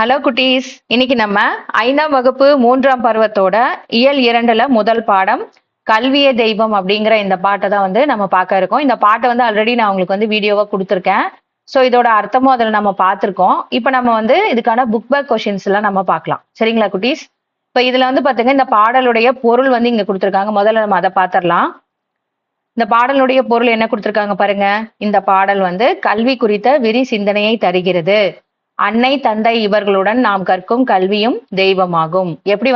Hello குட்டீஸ், இன்னைக்கு நம்ம 5ஆம் வகுப்பு 3ஆம் பருவத்தோட இயல் 2ல முதல் பாடம் கல்வியே தெய்வம் அப்படிங்கிற இந்த பாட்டை தான் நம்ம பார்க்க இருக்கோம். இந்த பாட்டை ஆல்ரெடி நான் உங்களுக்கு வீடியோவா கொடுத்துருக்கேன். ஸோ இதோட அர்த்தமும் அதில் நம்ம பார்த்துருக்கோம். இப்போ நம்ம இதுக்கான புக் பேக் கொஷின்ஸ் எல்லாம் நம்ம பார்க்கலாம். சரிங்களா குட்டீஸ்? இப்போ இதுல பாத்தீங்கன்னா இந்த பாடலுடைய பொருள் இங்க கொடுத்துருக்காங்க. முதல்ல நம்ம அதை பார்த்துடலாம். இந்த பாடலுடைய பொருள் என்ன கொடுத்துருக்காங்க பாருங்க. இந்த பாடல் கல்வி குறித்த விரி சிந்தனையை தருகிறது. அன்னை தந்தை இவர்களுடன் நாம் கற்கும் கல்வியும் தெய்வமாகும். எப்படி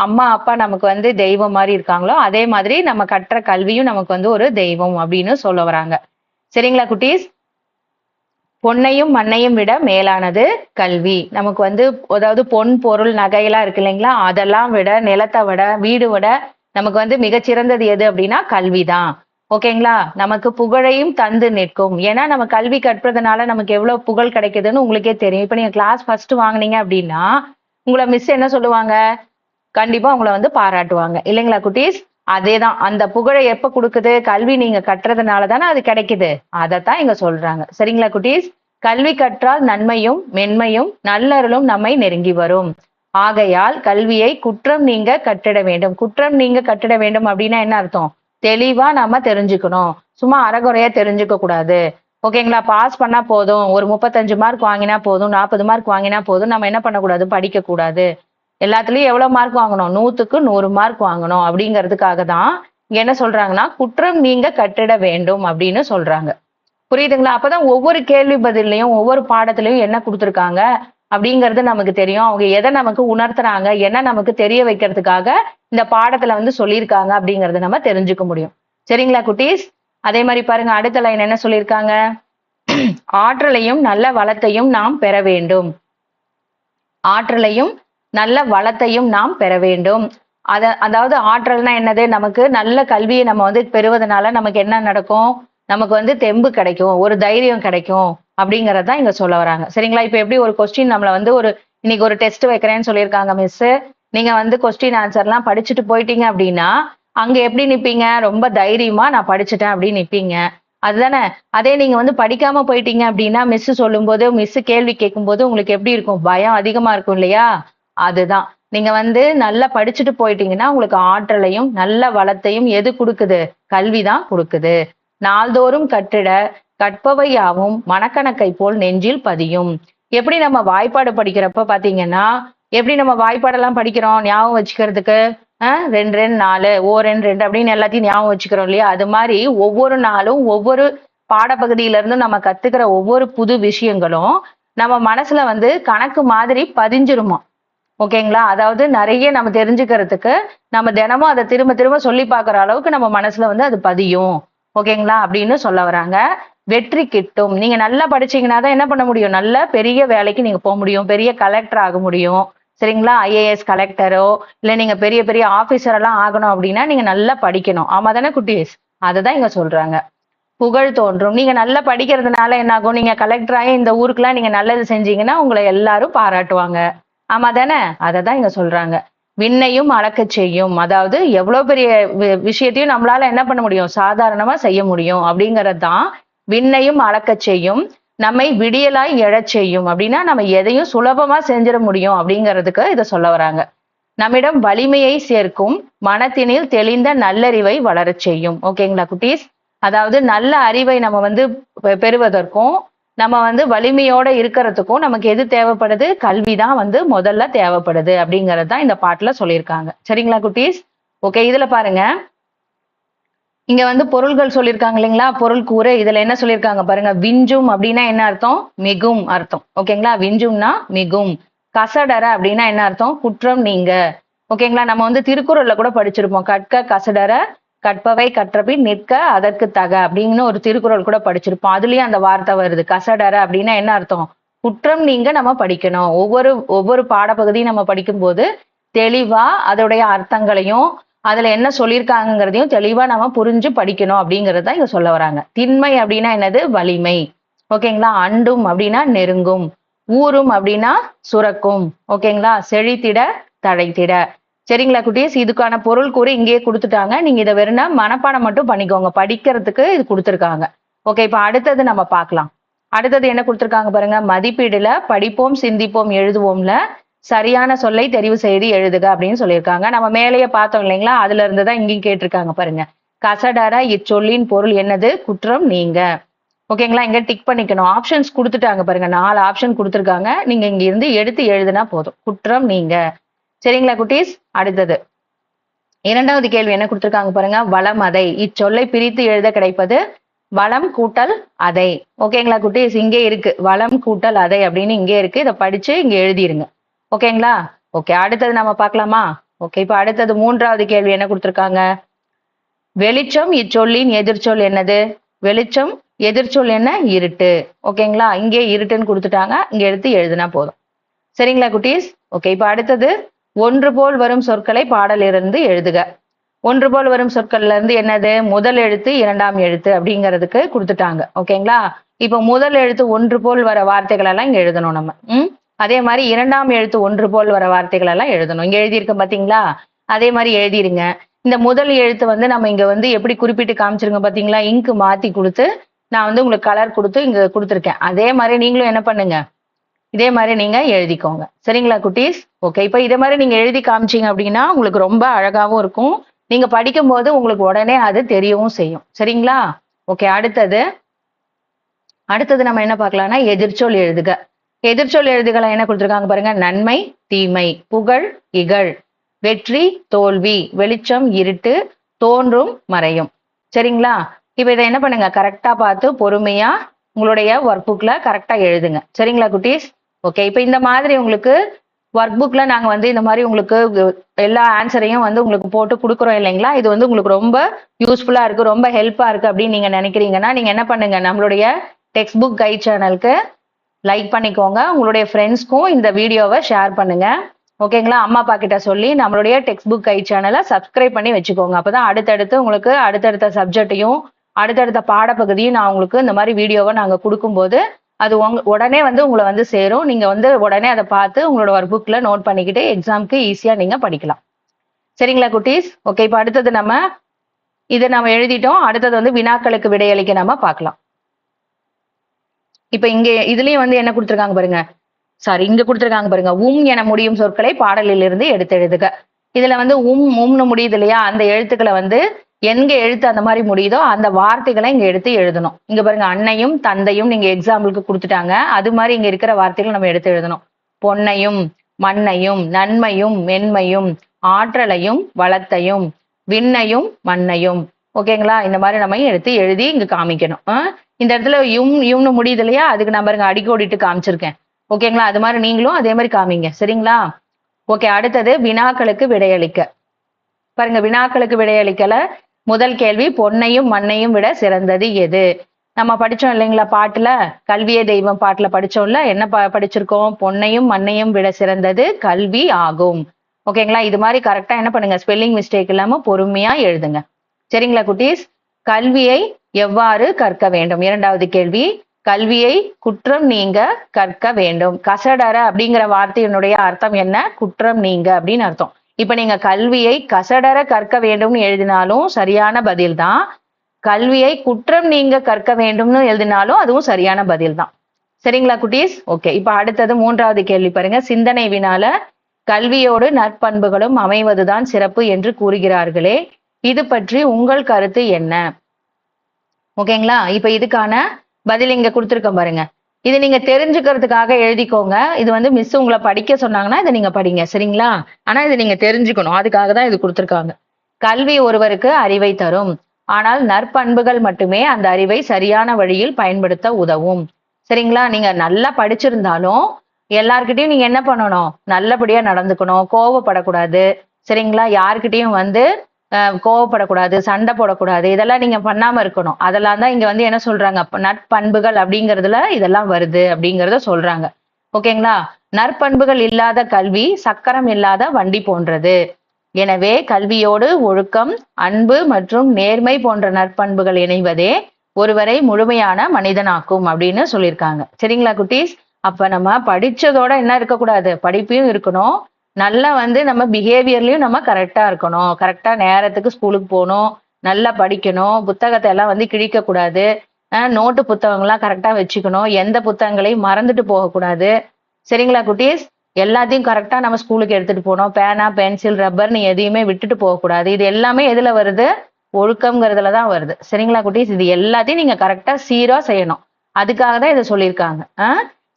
அம்மா அப்பா நமக்கு தெய்வம் மாதிரி இருக்காங்களோ அதே மாதிரி நம்ம கற்ற கல்வியும் நமக்கு ஒரு தெய்வம் அப்படின்னு சொல்ல வராங்க. சரிங்களா குட்டீஸ்? பொன்னையும் மண்ணையும் விட மேலானது கல்வி. நமக்கு அதாவது பொன் பொருள் நகையெல்லாம் இருக்கு இல்லைங்களா, அதெல்லாம் விட, நிலத்தை விட, வீடு விட நமக்கு மிகச்சிறந்தது எது அப்படின்னா கல்விதான். ஓகேங்களா? நமக்கு புகழையும் தந்து நிற்கும். ஏன்னா நம்ம கல்வி கற்பதுனால நமக்கு எவ்வளவு புகழ் கிடைக்குதுன்னு உங்களுக்கே தெரியும். இப்ப நீங்க கிளாஸ் ஃபர்ஸ்ட் வாங்குனீங்க அப்படின்னா உங்களை மிஸ் என்ன சொல்லுவாங்க? கண்டிப்பா உங்களை பாராட்டுவாங்க இல்லைங்களா குட்டீஸ்? அதேதான், அந்த புகழை எப்ப கொடுக்குது? கல்வி நீங்க கட்டுறதுனால தானே அது கிடைக்குது. அதைத்தான் இங்க சொல்றாங்க. சரிங்களா குட்டீஸ்? கல்வி கற்றால் நன்மையும் மென்மையும் நல்லருளும் நம்மை நெருங்கி வரும். ஆகையால் கல்வியை குற்றம் நீங்க கட்டிட வேண்டும். குற்றம் நீங்க கட்டிட வேண்டும் அப்படின்னா என்ன அர்த்தம்? தெளிவா நாம தெரிஞ்சுக்கணும். சும்மா அறகுறையா தெரிஞ்சுக்க கூடாது. ஓகேங்களா? பாஸ் பண்ணா போதும், ஒரு 35 மார்க் வாங்கினா போதும், 40 மார்க் வாங்கினா போதும், நம்ம என்ன பண்ணக்கூடாது? படிக்க கூடாது. எல்லாத்துலயும் எவ்வளவு மார்க் வாங்கணும்? 100க்கு 100 மார்க் வாங்கணும். அப்படிங்கிறதுக்காக தான் இங்க என்ன சொல்றாங்கன்னா குற்றம் நீங்க கட்டிட வேண்டும் அப்படின்னு சொல்றாங்க. புரியுதுங்களா? அப்பதான் ஒவ்வொரு கேள்வி பதிலையும் ஒவ்வொரு பாடத்திலையும் என்ன கொடுத்துருக்காங்க அப்படிங்கிறது நமக்கு தெரியும். அவங்க எதை நமக்கு உணர்த்துறாங்க, என்ன நமக்கு தெரிய வைக்கிறதுக்காக இந்த பாடத்துல சொல்லியிருக்காங்க அப்படிங்கறத நம்ம தெரிஞ்சுக்க முடியும். சரிங்களா குட்டீஸ்? அதே மாதிரி பாருங்க, அடுத்த லைன் என்ன சொல்லியிருக்காங்க? ஆற்றலையும் நல்ல வளத்தையும் நாம் பெற வேண்டும். ஆற்றலையும் நல்ல வளத்தையும் நாம் பெற வேண்டும். அதாவது ஆற்றல்னா என்னது? நமக்கு நல்ல கல்வியை நம்ம பெறுவதனால நமக்கு என்ன நடக்கும்? நமக்கு தெம்பு கிடைக்கும், ஒரு தைரியம் கிடைக்கும் அப்படிங்கறதான் இங்க சொல்ல வராங்க. சரிங்களா? இப்ப எப்படி ஒரு கொஸ்டின் நம்மள ஒரு இன்னைக்கு ஒரு டெஸ்ட் வைக்கிறேன்னு சொல்லியிருக்காங்க மிஸ். நீங்க கொஸ்டின் ஆன்சர்லாம் படிச்சுட்டு போயிட்டீங்க அப்படின்னா அங்க எப்படி நிப்பீங்க? ரொம்ப தைரியமா நான் படிச்சுட்டேன் அப்படின்னு நிப்பீங்க. அதுதானே? அதே நீங்க படிக்காம போயிட்டீங்க அப்படின்னா மிஸ் சொல்லும் போது, மிஸ் கேள்வி கேட்கும் போது உங்களுக்கு எப்படி இருக்கும்? பயம் அதிகமா இருக்கும் இல்லையா? அதுதான். நீங்க நல்லா படிச்சுட்டு போயிட்டீங்கன்னா உங்களுக்கு ஆற்றலையும் நல்ல வளத்தையும் எது கொடுக்குது? கல்விதான் கொடுக்குது. நாள்தோறும் கற்றிட கற்பவை யாவும் மனக்கணக்கை போல் நெஞ்சில் பதியும். எப்படி நம்ம வாய்ப்பாடு படிக்கிறப்ப பாத்தீங்கன்னா எப்படி நம்ம வாய்ப்பாடெல்லாம் படிக்கிறோம் ஞாபகம் வச்சுக்கிறதுக்கு? 2 2 4 ஓ 2 2 அப்படின்னு எல்லாத்தையும் ஞாபகம் வச்சுக்கிறோம் இல்லையா? அது மாதிரி ஒவ்வொரு நாளும் ஒவ்வொரு பாடப்பகுதியில இருந்து நம்ம கத்துக்கிற ஒவ்வொரு புது விஷயங்களும் நம்ம மனசுல கணக்கு மாதிரி பதிஞ்சிருமா. ஓகேங்களா? அதாவது நிறைய நம்ம தெரிஞ்சுக்கிறதுக்கு நம்ம தினமும் அதை திரும்ப திரும்ப சொல்லி பார்க்குற அளவுக்கு நம்ம மனசுல அது பதியும். ஓகேங்களா? அப்படின்னு சொல்ல வராங்க. வெற்றி கிட்டும். நீங்க நல்லா படிச்சீங்கன்னா தான் என்ன பண்ண முடியும்? நல்ல பெரிய வேலைக்கு நீங்க போக முடியும், பெரிய கலெக்டர் ஆக முடியும். சரிங்களா? IAS கலெக்டரோ இல்ல நீங்க பெரிய பெரிய ஆபீசர் எல்லாம் ஆகணும் அப்படின்னா நீங்க நல்லா படிக்கணும். ஆமா தானே குட்டீஸ்? அததான் இங்க சொல்றாங்க. புகழ் தோன்றும். நீங்க நல்லா படிக்கிறதுனால என்ன ஆகும்? நீங்க கலெக்டர் ஆகி இந்த ஊருக்குலாம் நீங்க நல்லது செஞ்சீங்கன்னா உங்களை எல்லாரும் பாராட்டுவாங்க. ஆமா தானே? அததான் இங்க சொல்றாங்க. விண்ணையும் அளக்க செய்யும். அதாவது எவ்வளவு பெரிய விஷயத்தையும் நம்மளால என்ன பண்ண முடியும்? சாதாரணமா செய்ய முடியும் அப்படிங்கிறது தான் விண்ணையும் அளக்க செய்யும். நம்மை விடியலாய் எழச் செய்யும். அப்படின்னா நம்ம எதையும் சுலபமா செஞ்சிட முடியும் அப்படிங்கிறதுக்கு இதை சொல்ல வராங்க. நம்மிடம் வலிமையை சேர்க்கும், மனத்தினில் தெளிந்த நல்லறிவை வளரச் செய்யும். ஓகேங்களா குட்டீஸ்? அதாவது நல்ல அறிவை நம்ம பெறுவதற்கும் நம்ம வலிமையோட இருக்கிறதுக்கும் நமக்கு எது தேவைப்படுது? கல்விதான் முதல்ல தேவைப்படுது அப்படிங்கிறது தான் இந்த பாட்டுல சொல்லியிருக்காங்க. சரிங்களா குட்டீஸ்? ஓகே, இதுல பாருங்க, இங்க பொருள்கள் சொல்லியிருக்காங்க இல்லைங்களா? பொருள் கூறு. இதுல என்ன சொல்லியிருக்காங்க பாருங்க. விஞ்சும் அப்படின்னா என்ன அர்த்தம்? மிகும் அர்த்தம். ஓகேங்களா? விஞ்சும்னா மிகும். கசடர அப்படின்னா என்ன அர்த்தம்? குற்றம் நீங்க. ஓகேங்களா? நம்ம திருக்குறள்ல கூட படிச்சிருப்போம். கற்க கசடர கற்பவை கற்றபின் நிற்க அதற்கு தக அப்படின்னு ஒரு திருக்குறள் கூட படிச்சிருப்போம். அதுலயும் அந்த வார்த்தை வருது. கசடர அப்படின்னா என்ன அர்த்தம்? குற்றம் நீங்க நம்ம படிக்கணும். ஒவ்வொரு பாடப்பகுதியும் நம்ம படிக்கும் போது தெளிவா அதோடைய அர்த்தங்களையும் அதுல என்ன சொல்லியிருக்காங்கிறதையும் தெளிவா நம்ம புரிஞ்சு படிக்கணும் அப்படிங்கிறது தான் இங்க சொல்ல வராங்க. திண்மை அப்படின்னா என்னது? வலிமை. ஓகேங்களா? அண்டும் அப்படின்னா நெருங்கும். ஊரும் அப்படின்னா சுரக்கும். ஓகேங்களா? செழித்திட தழைத்திட. சரிங்களா குட்டீஸ்? இதுக்கான பொருள் கூறு இங்கேயே கொடுத்துட்டாங்க. நீங்க இதை வெறும் மனப்பாடம் மட்டும் பண்ணிக்கோங்க. படிக்கிறதுக்கு இது கொடுத்துருக்காங்க. ஓகே, இப்ப அடுத்தது நம்ம பார்க்கலாம். அடுத்தது என்ன கொடுத்திருக்காங்க பாருங்க, மதிப்பீடுல படிப்போம் சிந்திப்போம் எழுதுவோம்ல சரியான சொல்லை தெரிவு செய்து எழுதுக அப்படின்னு சொல்லியிருக்காங்க. நம்ம மேலேயே பார்த்தோம் இல்லைங்களா, அதுல இருந்துதான் இங்கேயும் கேட்டிருக்காங்க பாருங்க. கசடர இச்சொல்லின் பொருள் என்னது? குற்றம் நீங்க. ஓகேங்களா, இங்க டிக் பண்ணிக்கணும். ஆப்ஷன்ஸ் கொடுத்துட்டாங்க பாருங்க, 4 ஆப்ஷன் கொடுத்துருக்காங்க. நீங்க இங்க இருந்து எடுத்து எழுதுனா போதும். குற்றம் நீங்க. சரிங்களா குட்டீஸ்? அடுத்தது 2வது கேள்வி என்ன கொடுத்திருக்காங்க பாருங்க, வளம் அதை. இச்சொல்லை பிரித்து எழுத கிடைப்பது வளம் கூட்டல் அதை. ஓகேங்களா குட்டீஸ்? இங்கே இருக்கு வளம் கூட்டல் அதை அப்படின்னு இங்கே இருக்கு. இதை படிச்சு இங்க எழுதிருங்க. ஓகேங்களா? ஓகே, அடுத்தது நம்ம பார்க்கலாமா? ஓகே, இப்ப அடுத்தது 3வது கேள்வி என்ன கொடுத்திருக்காங்க, வெளிச்சம் இச்சொல்லின் எதிர்ச்சொல் என்னது? வெளிச்சம் எதிர்ச்சொல் என்ன? இருட்டு. ஓகேங்களா, இங்கே இருட்டுன்னு கொடுத்துட்டாங்க. இங்க எடுத்து எழுதுனா போதும். சரிங்களா குட்டீஸ்? ஓகே, இப்ப அடுத்தது ஒன்று போல் வரும் சொற்களை பாடலிருந்து எழுதுக. ஒன்று போல் வரும் சொற்கள்ல இருந்து என்னது? முதல் எழுத்து 2ஆம் எழுத்து அப்படிங்கிறதுக்கு கொடுத்துட்டாங்க. ஓகேங்களா, இப்ப முதல் எழுத்து ஒன்று போல் வர வார்த்தைகள் எல்லாம் இங்க எழுதணும் நம்ம. அதே மாதிரி 2ஆம் எழுத்து ஒன்று போல் வர வார்த்தைகள் எல்லாம் எழுதணும். இங்க எழுதியிருக்க பாத்தீங்களா, அதே மாதிரி எழுதிருங்க. இந்த முதல் எழுத்து வந்து நம்ம இங்க வந்து எப்படி குறிப்பிட்டு காமிச்சிருங்க பாத்தீங்களா, இங்கு மாத்தி கொடுத்து நான் வந்து உங்களுக்கு கலர் கொடுத்து இங்க கொடுத்துருக்கேன். அதே மாதிரி நீங்களும் என்ன பண்ணுங்க, இதே மாதிரி நீங்க எழுதிக்கோங்க. சரிங்களா குட்டீஸ்? ஓகே, இப்ப இதே மாதிரி நீங்க எழுதி காமிச்சீங்க அப்படின்னா உங்களுக்கு ரொம்ப அழகாவும் இருக்கும். நீங்க படிக்கும் போது உங்களுக்கு உடனே அது தெரியவும் செய்யும். சரிங்களா? ஓகே, அடுத்தது நம்ம என்ன பார்க்கலாம்னா எதிர்ச்சொல் எழுதுக. எதிர்ச்சொல் எழுதுகளை என்ன கொடுத்திருக்காங்க பாருங்க, நன்மை தீமை, புகழ் இகழ், வெற்றி தோல்வி, வெளிச்சம் இருட்டு, தோன்றும் மறையும். சரிங்களா? இப்ப இதை என்ன பண்ணுங்க, கரெக்டா பார்த்து பொறுமையா உங்களுடைய ஒர்க் புக்ல கரெக்டா எழுதுங்க. சரிங்களா குட்டீஸ்? ஓகே, இப்ப இந்த மாதிரி உங்களுக்கு ஒர்க் புக்ல நாங்க வந்து இந்த மாதிரி உங்களுக்கு எல்லா ஆன்சரையும் வந்து உங்களுக்கு போட்டு கொடுக்குறோம் இல்லைங்களா, இது வந்து உங்களுக்கு ரொம்ப யூஸ்ஃபுல்லா இருக்கு, ரொம்ப ஹெல்ப்பா இருக்கு அப்படின்னு நீங்க நினைக்கிறீங்கன்னா நீங்க என்ன பண்ணுங்க, நம்மளுடைய டெக்ஸ்ட் புக் கைட் சேனலுக்கு லைக் பண்ணிக்கோங்க. உங்களுடைய ஃப்ரெண்ட்ஸ்க்கும் இந்த வீடியோவை ஷேர் பண்ணுங்க. ஓகேங்களா, அம்மா அப்பா கிட்ட சொல்லி நம்மளுடைய டெக்ஸ்ட் புக் கைட் சேனலை சப்ஸ்கிரைப் பண்ணி வச்சுக்கோங்க. அப்பதான் அடுத்தடுத்து உங்களுக்கு அடுத்தடுத்த சப்ஜெக்டையும் அடுத்தடுத்த பாடப்பகுதியும் நான் உங்களுக்கு இந்த மாதிரி வீடியோவை நாங்க கொடுக்கும்போது அது உடனே வந்து உங்களை வந்து சேரும். நீங்க வந்து உடனே அதை பார்த்து உங்களோட ஒர்க் புக்ல நோட் பண்ணிக்கிட்டு எக்ஸாம்க்கு ஈஸியா நீங்க படிக்கலாம். சரிங்களா குட்டீஸ்? ஓகே, இப்ப அடுத்தது நம்ம இதை நம்ம எழுதிட்டோம். அடுத்தது வந்து வினாக்களுக்கு விடையளிக்க நம்ம பார்க்கலாம். இப்ப இங்க இதுலயும் வந்து என்ன கொடுத்திருக்காங்க பாருங்க, இங்க கொடுத்திருக்காங்க பாருங்க, என முடியும் சொற்களை பாடலில் இருந்து எடுத்து எழுதுக. இதுல வந்து உம்னு முடியுது இல்லையா, அந்த எழுத்துக்களை வந்து எங்க எழுத்து அந்த மாதிரி முடியுதோ அந்த வார்த்தைகளை இங்க எடுத்து எழுதணும். இங்க பாருங்க, அன்னையும் தந்தையும் நீங்க எக்ஸாம்பிளுக்கு கொடுத்துட்டாங்க. அது மாதிரி இங்க இருக்கிற வார்த்தைகள் நம்ம எடுத்து எழுதணும். பொன்னையும் மண்ணையும், நன்மையும் மென்மையும், ஆற்றலையும் வளத்தையும், விண்ணையும் மண்ணையும். ஓகேங்களா, இந்த மாதிரி நம்ம எடுத்து எழுதி இங்க காமிக்கணும். இந்த இடத்துல யும்னு முடியுது இல்லையா, அதுக்கு நான் பாருங்க அடிக்கோடிட்டு காமிச்சிருக்கேன். ஓகேங்களா, அது மாதிரி நீங்களும் அதே மாதிரி காமிங்க. சரிங்களா? ஓகே, அடுத்தது வினாக்களுக்கு விடையளிக்க. பாருங்க, வினாக்களுக்கு விடையளிக்கல முதல் கேள்வி, பொன்னையும் மண்ணையும் விட சிறந்தது எது? நம்ம படிச்சோம் இல்லைங்களா பாட்டுல, கல்வியே தெய்வம் பாட்டுல படிச்சோம்ல, என்ன படிச்சிருக்கோம்? பொன்னையும் மண்ணையும் விட சிறந்தது கல்வி ஆகும். ஓகேங்களா, இது மாதிரி கரெக்டா என்ன பண்ணுங்க, ஸ்பெல்லிங் மிஸ்டேக் இல்லாம பொறுமையா எழுதுங்க. சரிங்களா குட்டீஸ்? கல்வியை எவ்வாறு கற்க வேண்டும்? 2வது கேள்வி, கல்வியை குற்றம் நீங்க கற்க வேண்டும். கசடர அப்படிங்கிற வார்த்தையினுடைய அர்த்தம் என்ன? குற்றம் நீங்க அப்படின்னு அர்த்தம். இப்ப நீங்க கல்வியை கசடர கற்க வேண்டும்னு எழுதினாலும் சரியான பதில் தான். கல்வியை குற்றம் நீங்க கற்க வேண்டும்னு எழுதினாலும் அதுவும் சரியான பதில் தான். சரிங்களா குட்டீஸ்? ஓகே, இப்ப அடுத்தது 3வது கேள்வி பாருங்க, சிந்தனை வினால கல்வியோடு நற்பண்புகளும் அமைவதுதான் சிறப்பு என்று கூறுகிறார்களே, இது பற்றி உங்கள் கருத்து என்ன? ஓகேங்களா, இப்ப இதுக்கான பதில் இங்க கொடுத்துருக்கோம் பாருங்க. இது நீங்க தெரிஞ்சுக்கிறதுக்காக எழுதிக்கோங்க. இது வந்து மிஸ் உங்களை படிக்க சொன்னாங்கன்னா இதை நீங்க படிங்க. சரிங்களா? ஆனா இது நீங்க தெரிஞ்சுக்கணும், அதுக்காக தான் இது கொடுத்துருக்காங்க. கல்வி ஒருவருக்கு அறிவை தரும், ஆனால் நற்பண்புகள் மட்டுமே அந்த அறிவை சரியான வழியில் பயன்படுத்த உதவும். சரிங்களா? நீங்க நல்லா படிச்சிருந்தாலும் எல்லார்கிட்டையும் நீங்க என்ன பண்ணணும், நல்லபடியா நடந்துக்கணும், கோவப்படக்கூடாது. சரிங்களா? யாருக்கிட்டையும் வந்து கோவப்படக்கூடாது, சண்டை போடக்கூடாது, இதெல்லாம் நீங்க பண்ணாம இருக்கணும். அதெல்லாம் தான் இங்க வந்து என்ன சொல்றாங்க, நற்பண்புகள் அப்படிங்கிறதுல இதெல்லாம் வருது அப்படிங்கிறத சொல்றாங்க. ஓகேங்களா? நற்பண்புகள் இல்லாத கல்வி சக்கரம் இல்லாத வண்டி போன்றது. எனவே கல்வியோடு ஒழுக்கம், அன்பு மற்றும் நேர்மை போன்ற நற்பண்புகள் இணைவதே ஒருவரை முழுமையான மனிதனாக்கும் அப்படின்னு சொல்லியிருக்காங்க. சரிங்களா குட்டீஸ்? அப்ப நம்ம படிச்சதோட என்ன இருக்கக்கூடாது, படிப்பையும் இருக்கணும், நல்லா வந்து நம்ம பிஹேவியர்லயும் நம்ம கரெக்டா இருக்கணும். கரெக்டா நேரத்துக்கு ஸ்கூலுக்கு போகணும், நல்லா படிக்கணும், புத்தகத்தை எல்லாம் வந்து கிழிக்க கூடாது. நோட்டு புத்தகங்கள்லாம் கரெக்டா வச்சுக்கணும். எந்த புத்தகங்களையும் மறந்துட்டு போகக்கூடாது. சரிங்களா குட்டீஸ்? எல்லாத்தையும் கரெக்டா நம்ம ஸ்கூலுக்கு எடுத்துட்டு போகணும். பேனா, பென்சில், ரப்பர்னு எதையுமே விட்டுட்டு போகக்கூடாது. இது எல்லாமே எதுல வருது? ஒழுக்கம்ங்கிறதுல தான் வருது. சரிங்களா குட்டீஸ்? இது எல்லாத்தையும் நீங்க கரெக்டா சீரா செய்யணும். அதுக்காக தான் இதை சொல்லியிருக்காங்க.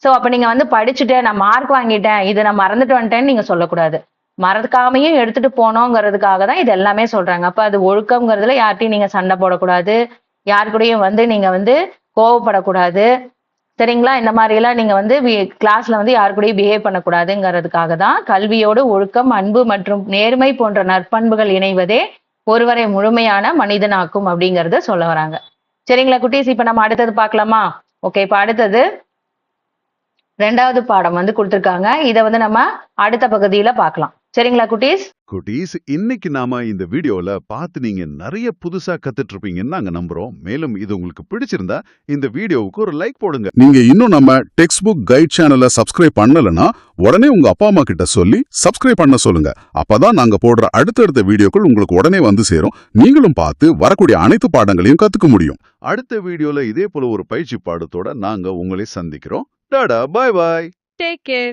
சோ அப்ப நீங்க வந்து படிச்சுட்டேன், நான் மார்க் வாங்கிட்டேன், இதை நான் மறந்துட்டு வந்துட்டேன்னு நீங்க சொல்லக்கூடாது. மறக்காமையும் எடுத்துட்டு போனோங்கிறதுக்காக தான் இது எல்லாமே சொல்றாங்க. அப்ப அது ஒழுக்கம்ங்கிறதுல யார்ட்டையும் நீங்க சண்டை போடக்கூடாது. யாரு கூடயும் வந்து நீங்க வந்து கோவப்படக்கூடாது. சரிங்களா? இந்த மாதிரி எல்லாம் நீங்க வந்து கிளாஸ்ல வந்து யாரு கூடயும் பிஹேவ் பண்ணக்கூடாதுங்கிறதுக்காக தான் கல்வியோடு ஒழுக்கம், அன்பு மற்றும் நேர்மை போன்ற நற்பண்புகள் இணைவதே ஒருவரை முழுமையான மனிதனாக்கும் அப்படிங்கறத சொல்ல வராங்க. சரிங்களா குட்டீஸ்? இப்ப நம்ம அடுத்தது பார்க்கலாமா? ஓகே, இப்ப அடுத்தது 2வது பாடம் வந்து கொடுத்திருக்காங்க. இத வந்து நம்ம அடுத்த பகுதியில பார்க்கலாம். சரிங்களா குட்டீஸ்? குட்டீஸ், இன்னைக்கு நாம இந்த வீடியோல பார்த்து நீங்க நிறைய புதுசா கத்துட்டு இருப்பீங்கன்னு நாங்க நம்புறோம். மேலும் இது உங்களுக்கு பிடிச்சிருந்தா இந்த வீடியோவுக்கு ஒரு லைக் போடுங்க. நீங்க இன்னும் நம்ம டெக்ஸ்ட் புக் கைட் சேனலை சப்ஸ்கிரைப் பண்ணலனா உடனே உங்க அப்பா அம்மா கிட்ட சொல்லி சப்ஸ்கிரைப் பண்ண சொல்லுங்க. அப்பதான் நாங்க போடுற அடுத்தடுத்த வீடியோக்கள் உங்களுக்கு உடனே வந்து சேரும். நீங்களும் பார்த்து வரக்கூடிய அனைத்து பாடங்களையும் கத்துக்க முடியும். அடுத்த வீடியோல இதே போல ஒரு பயிற்சி பாடத்தோட நாங்க உங்களை சந்திக்கிறோம். டாடா, பாய் பாய். Take care.